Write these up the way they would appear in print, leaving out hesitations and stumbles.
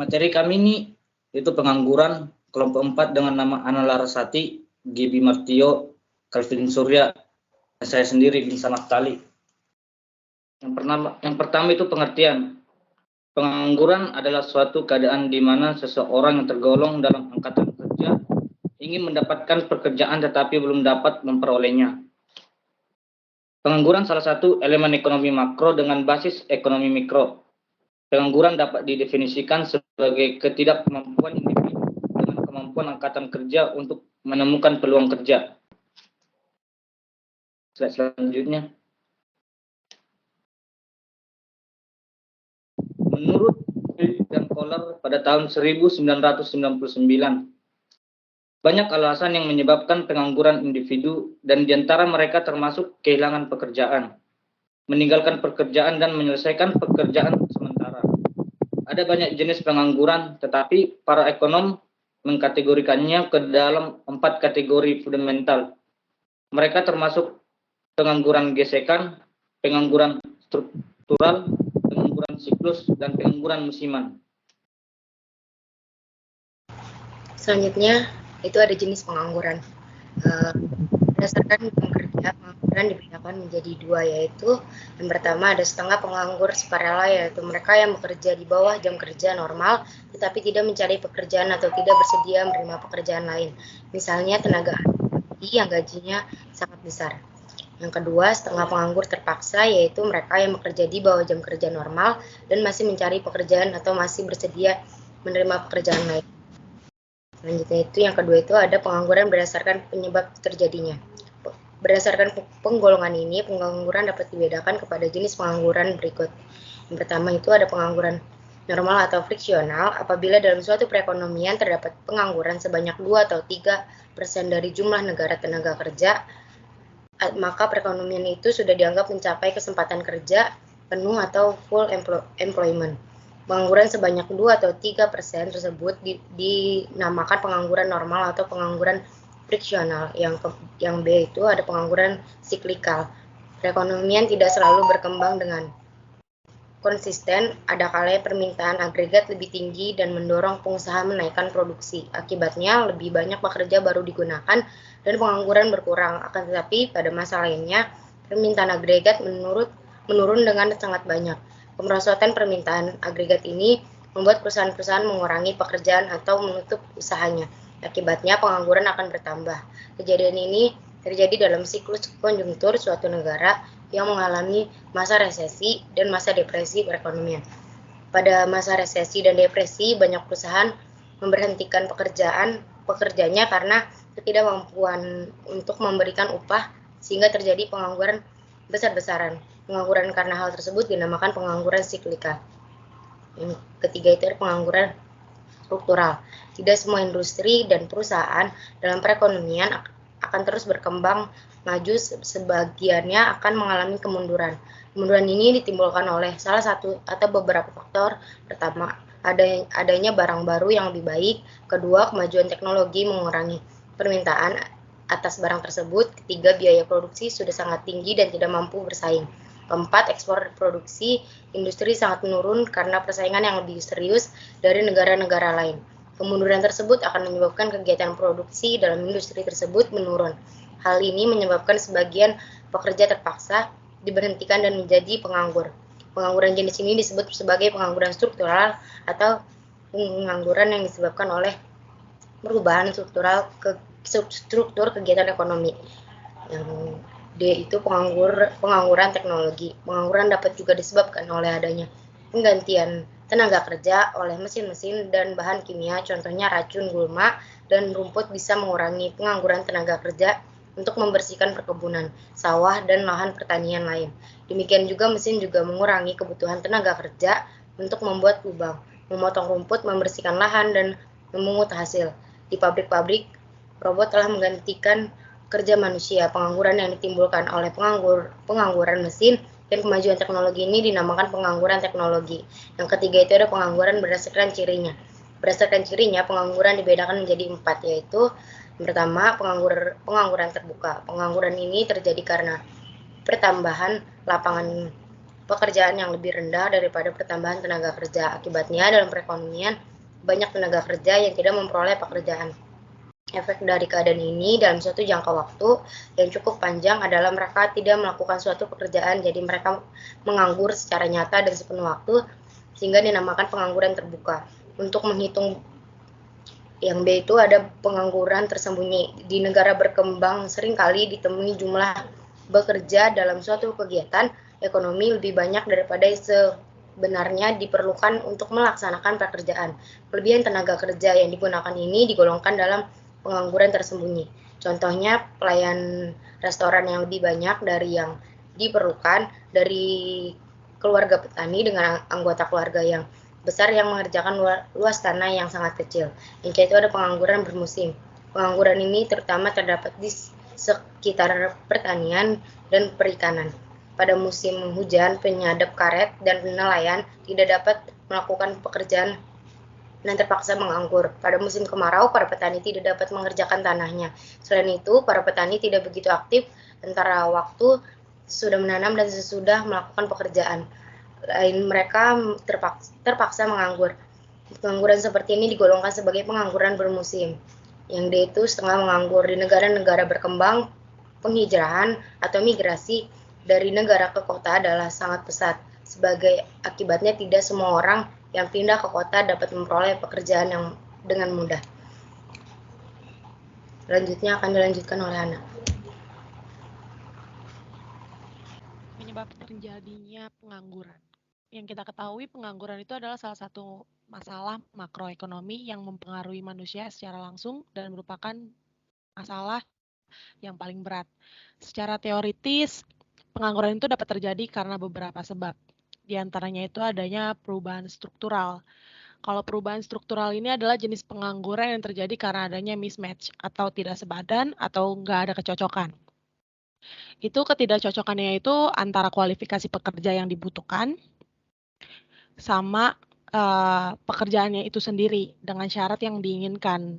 Materi kami ini itu pengangguran kelompok 4 dengan nama Ana Larasati, Gibi Martio, Calvin Surya, dan saya sendiri Bin Naftali. Yang pertama itu pengertian. Pengangguran adalah suatu keadaan di mana seseorang yang tergolong dalam angkatan kerja ingin mendapatkan pekerjaan tetapi belum dapat memperolehnya. Pengangguran salah satu elemen ekonomi makro dengan basis ekonomi mikro. Pengangguran dapat didefinisikan sebagai ketidakmampuan individu dengan kemampuan angkatan kerja untuk menemukan peluang kerja. Slide selanjutnya. Menurut Philip dan Kohler pada tahun 1999, banyak alasan yang menyebabkan pengangguran individu dan diantara mereka termasuk kehilangan pekerjaan, meninggalkan pekerjaan dan menyelesaikan pekerjaan sementara. Ada banyak jenis pengangguran, tetapi para ekonom mengkategorikannya ke dalam 4 kategori fundamental. Mereka termasuk pengangguran gesekan, pengangguran struktural, pengangguran siklus, dan pengangguran musiman. Selanjutnya, itu ada jenis pengangguran. Berdasarkan jam kerja, pengangguran dibedakan menjadi 2, yaitu yang pertama ada setengah penganggur sukarela, yaitu mereka yang bekerja di bawah jam kerja normal tetapi tidak mencari pekerjaan atau tidak bersedia menerima pekerjaan lain, misalnya tenaga ahli yang gajinya sangat besar. Yang kedua, setengah penganggur terpaksa, yaitu mereka yang bekerja di bawah jam kerja normal dan masih mencari pekerjaan atau masih bersedia menerima pekerjaan lain. Selanjutnya itu yang kedua itu ada pengangguran berdasarkan penyebab terjadinya. Berdasarkan penggolongan ini, pengangguran dapat dibedakan kepada jenis pengangguran berikut. Yang pertama itu ada pengangguran normal atau friksional. Apabila dalam suatu perekonomian terdapat pengangguran sebanyak 2 atau 3% dari jumlah negara tenaga kerja, maka perekonomian itu sudah dianggap mencapai kesempatan kerja penuh atau full employment. Pengangguran sebanyak 2 atau 3% tersebut dinamakan pengangguran normal atau pengangguran friksional. Yang B itu ada pengangguran siklikal. Perekonomian tidak selalu berkembang dengan konsisten, ada kalanya permintaan agregat lebih tinggi dan mendorong pengusaha menaikkan produksi. Akibatnya lebih banyak pekerja baru digunakan dan pengangguran berkurang. Akan tetapi pada masa lainnya permintaan agregat menurun dengan sangat banyak. Kemerosotan permintaan agregat ini membuat perusahaan-perusahaan mengurangi pekerjaan atau menutup usahanya. Akibatnya pengangguran akan bertambah. Kejadian ini terjadi dalam siklus konjungtur suatu negara yang mengalami masa resesi dan masa depresi perekonomian. Pada masa resesi dan depresi, banyak perusahaan memberhentikan pekerjanya karena ketidakmampuan untuk memberikan upah sehingga terjadi pengangguran besar-besaran. Pengangguran karena hal tersebut dinamakan pengangguran siklikal. Yang ketiga itu pengangguran struktural. Tidak semua industri dan perusahaan dalam perekonomian akan terus berkembang maju, sebagiannya akan mengalami kemunduran. Kemunduran ini ditimbulkan oleh salah satu atau beberapa faktor. Pertama, adanya barang baru yang lebih baik. Kedua, kemajuan teknologi mengurangi permintaan atas barang tersebut. Ketiga, biaya produksi sudah sangat tinggi dan tidak mampu bersaing. Keempat, ekspor produksi industri sangat menurun karena persaingan yang lebih serius dari negara-negara lain. Kemunduran tersebut akan menyebabkan kegiatan produksi dalam industri tersebut menurun. Hal ini menyebabkan sebagian pekerja terpaksa diberhentikan dan menjadi penganggur. Pengangguran jenis ini disebut sebagai pengangguran struktural atau pengangguran yang disebabkan oleh perubahan struktur kegiatan ekonomi. Yang D itu pengangguran teknologi. Pengangguran dapat juga disebabkan oleh adanya penggantian tenaga kerja oleh mesin-mesin dan bahan kimia, contohnya racun, gulma, dan rumput bisa mengurangi pengangguran tenaga kerja untuk membersihkan perkebunan, sawah, dan lahan pertanian lain. Demikian juga mesin juga mengurangi kebutuhan tenaga kerja untuk membuat lubang, memotong rumput, membersihkan lahan, dan memungut hasil. Di pabrik-pabrik, robot telah menggantikan kerja manusia. Pengangguran yang ditimbulkan oleh pengangguran mesin dan kemajuan teknologi ini dinamakan pengangguran teknologi. Yang ketiga itu ada pengangguran berdasarkan cirinya. Berdasarkan cirinya, pengangguran dibedakan menjadi 4, yaitu yang pertama, pengangguran terbuka. Pengangguran ini terjadi karena pertambahan lapangan pekerjaan yang lebih rendah daripada pertambahan tenaga kerja. Akibatnya dalam perekonomian, banyak tenaga kerja yang tidak memperoleh pekerjaan. Efek dari keadaan ini dalam suatu jangka waktu yang cukup panjang adalah mereka tidak melakukan suatu pekerjaan, jadi mereka menganggur secara nyata dan sepenuh waktu, sehingga dinamakan pengangguran terbuka. Untuk menghitung yang B itu ada pengangguran tersembunyi. Di negara berkembang seringkali ditemui jumlah bekerja dalam suatu kegiatan ekonomi lebih banyak daripada sebenarnya diperlukan untuk melaksanakan pekerjaan. Kelebihan tenaga kerja yang digunakan ini digolongkan dalam pengangguran tersembunyi. Contohnya pelayan restoran yang lebih banyak dari yang diperlukan, dari keluarga petani dengan anggota keluarga yang besar yang mengerjakan luas tanah yang sangat kecil. Yang itu ada pengangguran bermusim. Pengangguran ini terutama terdapat di sekitar pertanian dan perikanan. Pada musim hujan, penyadap karet dan nelayan tidak dapat melakukan pekerjaan dan terpaksa menganggur. Pada musim kemarau, para petani tidak dapat mengerjakan tanahnya. Selain itu, para petani tidak begitu aktif antara waktu sesudah menanam dan sesudah melakukan pekerjaan lain. Mereka terpaksa menganggur. Pengangguran seperti ini digolongkan sebagai pengangguran bermusim. Yang D itu setengah menganggur. Di negara-negara berkembang, penghijrahan atau migrasi dari negara ke kota adalah sangat pesat. Sebagai akibatnya tidak semua orang yang pindah ke kota dapat memperoleh pekerjaan yang dengan mudah. Selanjutnya akan dilanjutkan oleh Ana. Penyebab terjadinya pengangguran. Yang kita ketahui, pengangguran itu adalah salah satu masalah makroekonomi yang mempengaruhi manusia secara langsung dan merupakan masalah yang paling berat. Secara teoritis, pengangguran itu dapat terjadi karena beberapa sebab. Di antaranya itu adanya perubahan struktural. Kalau perubahan struktural ini adalah jenis pengangguran yang terjadi karena adanya mismatch atau tidak sebadan atau nggak ada kecocokan. Itu ketidakcocokannya itu antara kualifikasi pekerja yang dibutuhkan sama pekerjaannya itu sendiri dengan syarat yang diinginkan.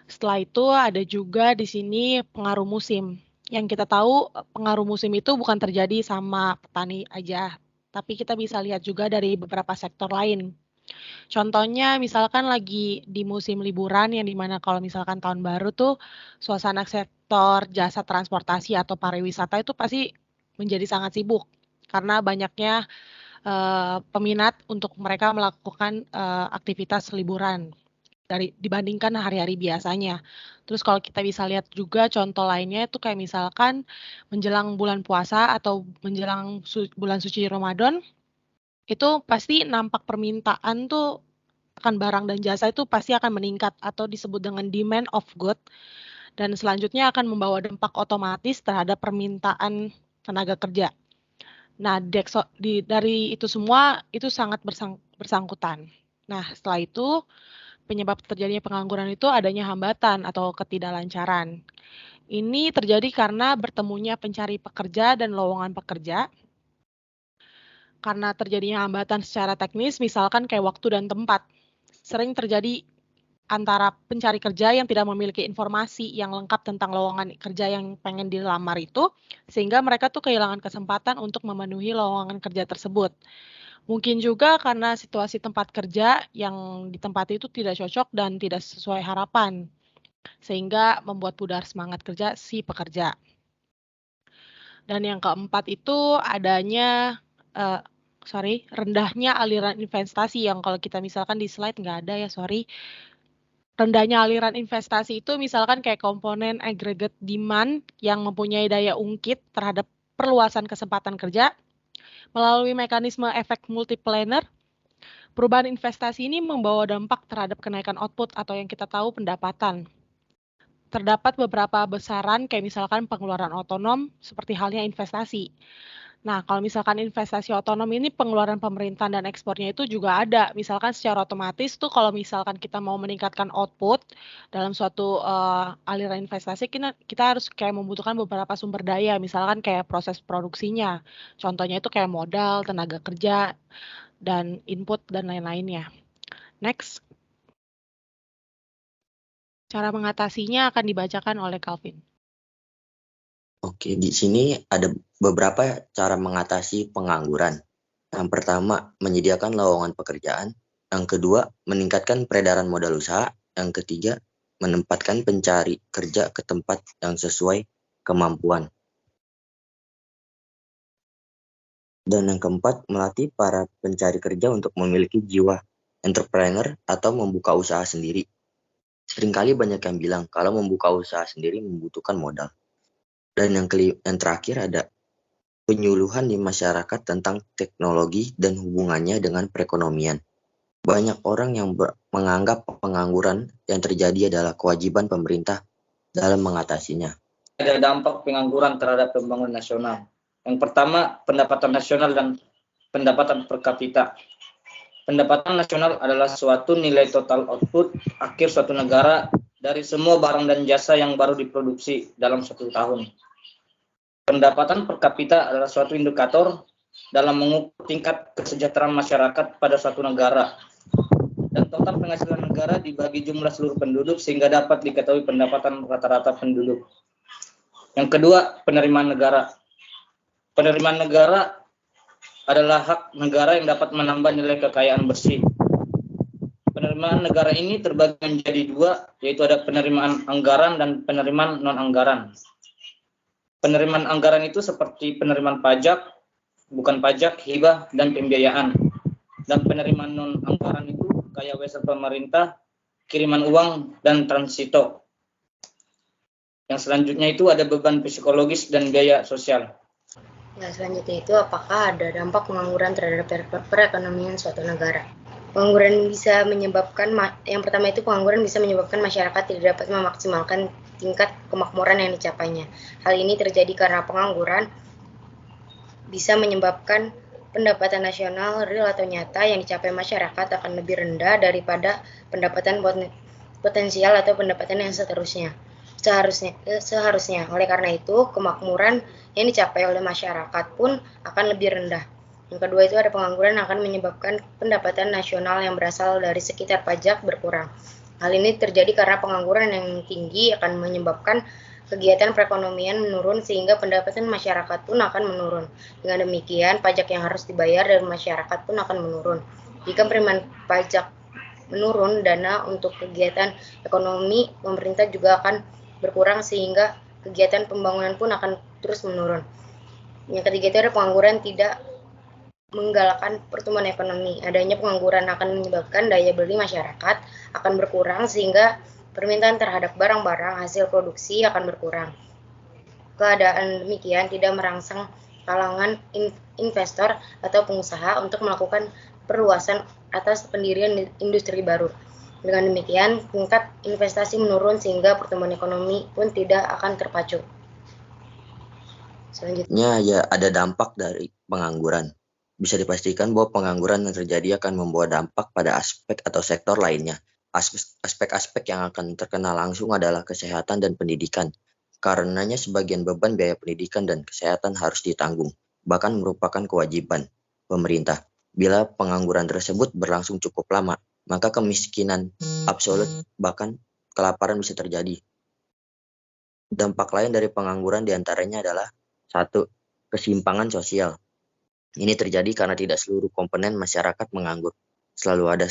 Setelah itu ada juga di sini pengaruh musim. Yang kita tahu pengaruh musim itu bukan terjadi sama petani aja, tapi kita bisa lihat juga dari beberapa sektor lain. Contohnya misalkan lagi di musim liburan yang dimana kalau misalkan tahun baru tuh suasana sektor jasa transportasi atau pariwisata itu pasti menjadi sangat sibuk karena banyaknya peminat untuk mereka melakukan aktivitas liburan dibandingkan hari-hari biasanya. Terus kalau kita bisa lihat juga contoh lainnya itu kayak misalkan menjelang bulan puasa atau menjelang bulan suci Ramadan, itu pasti nampak permintaan tuh akan barang dan jasa itu pasti akan meningkat atau disebut dengan demand of good, dan selanjutnya akan membawa dampak otomatis terhadap permintaan tenaga kerja. Nah, dari itu semua itu sangat bersangkutan. Nah, setelah itu penyebab terjadinya pengangguran itu adanya hambatan atau ketidaklancaran. Ini terjadi karena bertemunya pencari pekerja dan lowongan pekerja. Karena terjadinya hambatan secara teknis, misalkan kayak waktu dan tempat. Sering terjadi antara pencari kerja yang tidak memiliki informasi yang lengkap tentang lowongan kerja yang pengen dilamar itu, sehingga mereka tuh kehilangan kesempatan untuk memenuhi lowongan kerja tersebut. Mungkin juga karena situasi tempat kerja yang ditempati itu tidak cocok dan tidak sesuai harapan, sehingga membuat pudar semangat kerja si pekerja. Dan yang keempat itu adanya, rendahnya aliran investasi yang kalau kita misalkan di slide nggak ada ya, sorry. Rendahnya aliran investasi itu misalkan kayak komponen aggregate demand yang mempunyai daya ungkit terhadap perluasan kesempatan kerja. Melalui mekanisme efek multiplier, perubahan investasi ini membawa dampak terhadap kenaikan output atau yang kita tahu pendapatan. Terdapat beberapa besaran kayak misalkan pengeluaran otonom seperti halnya investasi. Nah, kalau misalkan investasi otonom ini pengeluaran pemerintahan dan ekspornya itu juga ada. Misalkan secara otomatis tuh kalau misalkan kita mau meningkatkan output dalam suatu aliran investasi, kita harus kayak membutuhkan beberapa sumber daya, misalkan kayak proses produksinya. Contohnya itu kayak modal, tenaga kerja, dan input dan lain-lainnya. Next. Cara mengatasinya akan dibacakan oleh Calvin. Oke, di sini ada beberapa cara mengatasi pengangguran. Yang pertama, menyediakan lowongan pekerjaan. Yang kedua, meningkatkan peredaran modal usaha. Yang ketiga, menempatkan pencari kerja ke tempat yang sesuai kemampuan. Dan yang keempat, melatih para pencari kerja untuk memiliki jiwa entrepreneur atau membuka usaha sendiri. Seringkali banyak yang bilang kalau membuka usaha sendiri membutuhkan modal. Dan yang terakhir ada penyuluhan di masyarakat tentang teknologi dan hubungannya dengan perekonomian. Banyak orang yang menganggap pengangguran yang terjadi adalah kewajiban pemerintah dalam mengatasinya. Ada dampak pengangguran terhadap pembangunan nasional. Yang pertama, pendapatan nasional dan pendapatan per kapita. Pendapatan nasional adalah suatu nilai total output akhir suatu negara dari semua barang dan jasa yang baru diproduksi dalam suatu tahun. Pendapatan per kapita adalah suatu indikator dalam mengukur tingkat kesejahteraan masyarakat pada suatu negara. Dan total penghasilan negara dibagi jumlah seluruh penduduk sehingga dapat diketahui pendapatan rata-rata penduduk. Yang kedua, penerimaan negara. Penerimaan negara adalah hak negara yang dapat menambah nilai kekayaan bersih. Penerimaan negara ini terbagi menjadi dua, yaitu ada penerimaan anggaran dan penerimaan non-anggaran. Penerimaan anggaran itu seperti penerimaan pajak, bukan pajak, hibah, dan pembiayaan. Dan penerimaan non-anggaran itu kayak wesel pemerintah, kiriman uang, dan transito. Yang selanjutnya itu ada beban psikologis dan biaya sosial. Nah, selanjutnya itu apakah ada dampak pengangguran terhadap perekonomian suatu negara? Pengangguran bisa menyebabkan, yang pertama itu pengangguran bisa menyebabkan masyarakat tidak dapat memaksimalkan tingkat kemakmuran yang dicapainya. Hal ini terjadi karena pengangguran bisa menyebabkan pendapatan nasional real atau nyata yang dicapai masyarakat akan lebih rendah daripada pendapatan potensial atau pendapatan yang seharusnya. Oleh karena itu, kemakmuran yang dicapai oleh masyarakat pun akan lebih rendah. Yang kedua itu ada pengangguran akan menyebabkan pendapatan nasional yang berasal dari sekitar pajak berkurang. Hal ini terjadi karena pengangguran yang tinggi akan menyebabkan kegiatan perekonomian menurun sehingga pendapatan masyarakat pun akan menurun. Dengan demikian, pajak yang harus dibayar dari masyarakat pun akan menurun. Jika penerimaan pajak menurun, dana untuk kegiatan ekonomi pemerintah juga akan berkurang sehingga kegiatan pembangunan pun akan terus menurun. Yang ketiga itu ada pengangguran tidak menggalakkan pertumbuhan ekonomi. Adanya pengangguran akan menyebabkan daya beli masyarakat akan berkurang sehingga permintaan terhadap barang-barang hasil produksi akan berkurang. Keadaan demikian tidak merangsang kalangan investor atau pengusaha untuk melakukan perluasan atas pendirian industri baru. Dengan demikian, tingkat investasi menurun sehingga pertumbuhan ekonomi pun tidak akan terpacu. Selanjutnya ya ada dampak dari pengangguran. Bisa dipastikan bahwa pengangguran yang terjadi akan membawa dampak pada aspek atau sektor lainnya. Aspek-aspek yang akan terkena langsung adalah kesehatan dan pendidikan. Karenanya sebagian beban biaya pendidikan dan kesehatan harus ditanggung, bahkan merupakan kewajiban pemerintah. Bila pengangguran tersebut berlangsung cukup lama, maka kemiskinan absolut bahkan kelaparan bisa terjadi. Dampak lain dari pengangguran diantaranya adalah 1. Kesimpangan sosial. Ini terjadi karena tidak seluruh komponen masyarakat menganggur. Selalu ada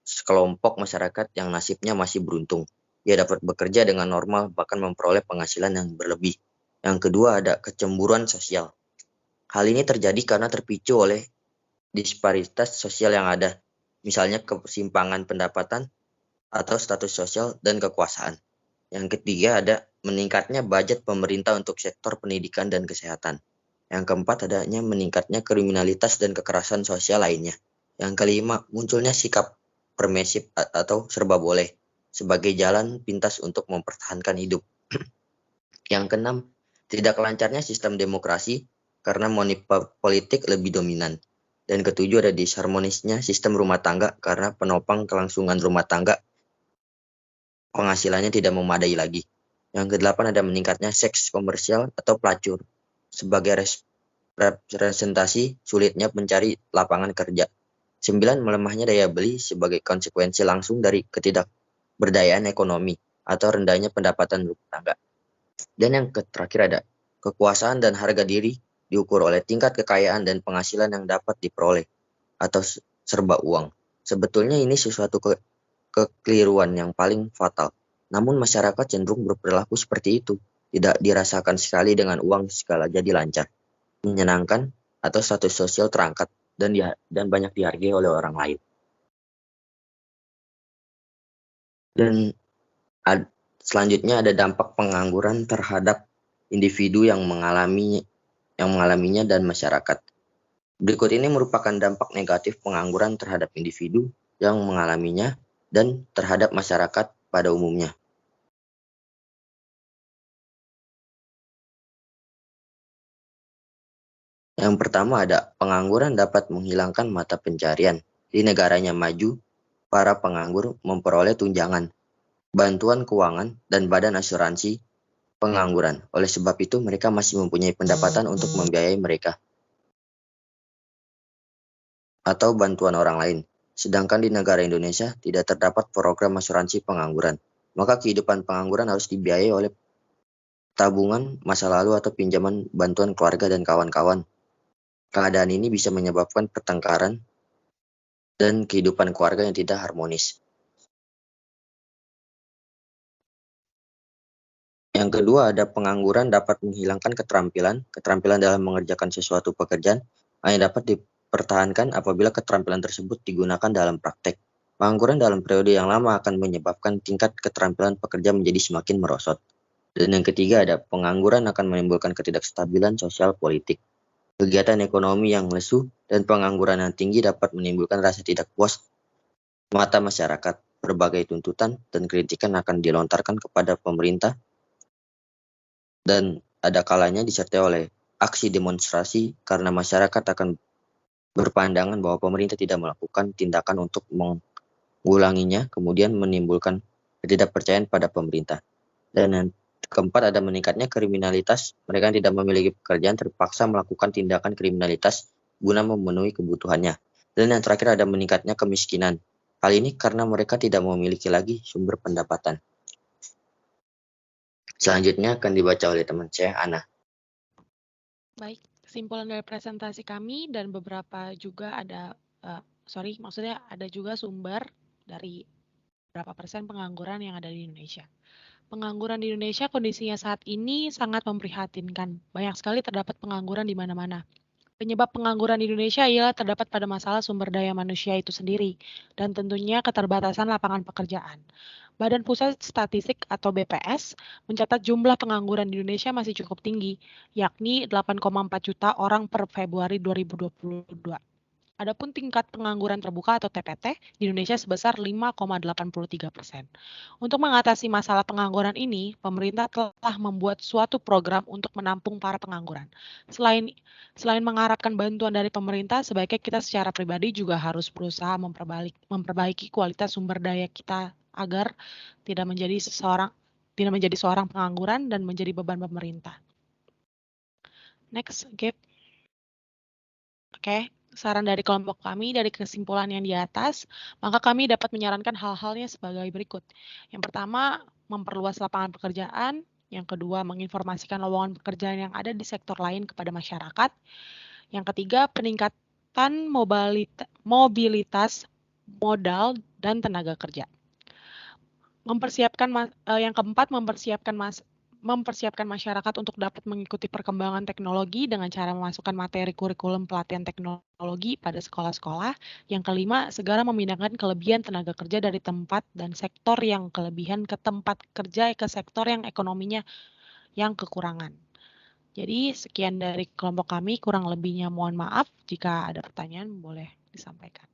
sekelompok masyarakat yang nasibnya masih beruntung. Ia dapat bekerja dengan normal bahkan memperoleh penghasilan yang berlebih. Yang kedua ada kecemburuan sosial. Hal ini terjadi karena terpicu oleh disparitas sosial yang ada. Misalnya kesimpangan pendapatan atau status sosial dan kekuasaan. Yang ketiga ada meningkatnya budget pemerintah untuk sektor pendidikan dan kesehatan. Yang keempat adanya meningkatnya kriminalitas dan kekerasan sosial lainnya. Yang kelima munculnya sikap permisif atau serba boleh sebagai jalan pintas untuk mempertahankan hidup. Yang keenam, tidak lancarnya sistem demokrasi karena monopoli politik lebih dominan. Dan ketujuh ada disharmonisnya sistem rumah tangga karena penopang kelangsungan rumah tangga penghasilannya tidak memadai lagi. Yang kedelapan ada meningkatnya seks komersial atau pelacur sebagai representasi sulitnya mencari lapangan kerja. 9. Melemahnya daya beli sebagai konsekuensi langsung dari ketidakberdayaan ekonomi atau rendahnya pendapatan rumah tangga. Dan yang terakhir ada kekuasaan dan harga diri diukur oleh tingkat kekayaan dan penghasilan yang dapat diperoleh atau serba uang. Sebetulnya ini sesuatu kekeliruan yang paling fatal. Namun masyarakat cenderung berperilaku seperti itu. Tidak dirasakan sekali dengan uang segala jadi lancar, menyenangkan, atau status sosial terangkat dan banyak dihargai oleh orang lain. Dan selanjutnya ada dampak pengangguran terhadap individu yang mengalaminya dan masyarakat. Berikut ini merupakan dampak negatif pengangguran terhadap individu yang mengalaminya dan terhadap masyarakat pada umumnya. Yang pertama ada pengangguran dapat menghilangkan mata pencarian. Di negaranya maju, para penganggur memperoleh tunjangan, bantuan keuangan, dan badan asuransi pengangguran. Oleh sebab itu, mereka masih mempunyai pendapatan untuk membiayai mereka atau bantuan orang lain. Sedangkan di negara Indonesia tidak terdapat program asuransi pengangguran. Maka kehidupan pengangguran harus dibiayai oleh tabungan masa lalu atau pinjaman bantuan keluarga dan kawan-kawan. Keadaan ini bisa menyebabkan pertengkaran dan kehidupan keluarga yang tidak harmonis. Yang kedua, ada pengangguran dapat menghilangkan keterampilan dalam mengerjakan sesuatu pekerjaan hanya dapat dipertahankan apabila keterampilan tersebut digunakan dalam praktek. Pengangguran dalam periode yang lama akan menyebabkan tingkat keterampilan pekerja menjadi semakin merosot. Dan yang ketiga, ada pengangguran akan menimbulkan ketidakstabilan sosial politik. Kegiatan ekonomi yang lesu dan pengangguran yang tinggi dapat menimbulkan rasa tidak puas mata masyarakat. Berbagai tuntutan dan kritikan akan dilontarkan kepada pemerintah dan ada kalanya disertai oleh aksi demonstrasi karena masyarakat akan berpandangan bahwa pemerintah tidak melakukan tindakan untuk mengulanginya, kemudian menimbulkan ketidakpercayaan pada pemerintah. Dan yang keempat ada meningkatnya kriminalitas. Mereka yang tidak memiliki pekerjaan terpaksa melakukan tindakan kriminalitas guna memenuhi kebutuhannya. Dan yang terakhir ada meningkatnya kemiskinan. Hal ini karena mereka tidak memiliki lagi sumber pendapatan. Selanjutnya akan dibaca oleh teman saya, Ana. Baik, kesimpulan dari presentasi kami dan beberapa juga ada juga sumber dari berapa persen pengangguran yang ada di Indonesia. Pengangguran di Indonesia kondisinya saat ini sangat memprihatinkan. Banyak sekali terdapat pengangguran di mana-mana. Penyebab pengangguran di Indonesia ialah terdapat pada masalah sumber daya manusia itu sendiri, dan tentunya keterbatasan lapangan pekerjaan. Badan Pusat Statistik atau BPS mencatat jumlah pengangguran di Indonesia masih cukup tinggi, yakni 8,4 juta orang per Februari 2022. Adapun tingkat pengangguran terbuka atau TPT di Indonesia sebesar 5,83%. Untuk mengatasi masalah pengangguran ini, pemerintah telah membuat suatu program untuk menampung para pengangguran. Selain mengharapkan bantuan dari pemerintah, sebaiknya kita secara pribadi juga harus berusaha memperbaiki kualitas sumber daya kita agar tidak menjadi seorang pengangguran dan menjadi beban pemerintah. Next, Gabe. Oke. Saran dari kelompok kami dari kesimpulan yang di atas, maka kami dapat menyarankan hal-halnya sebagai berikut. Yang pertama, memperluas lapangan pekerjaan. Yang kedua, menginformasikan lowongan pekerjaan yang ada di sektor lain kepada masyarakat. Yang ketiga, peningkatan mobilitas modal dan tenaga kerja. Yang keempat, mempersiapkan masyarakat untuk dapat mengikuti perkembangan teknologi dengan cara memasukkan materi kurikulum pelatihan teknologi pada sekolah-sekolah. Yang kelima, segera memindahkan kelebihan tenaga kerja dari tempat dan sektor yang kelebihan ke tempat kerja ke sektor yang ekonominya yang kekurangan. Jadi sekian dari kelompok kami, kurang lebihnya mohon maaf. Jika ada pertanyaan boleh disampaikan.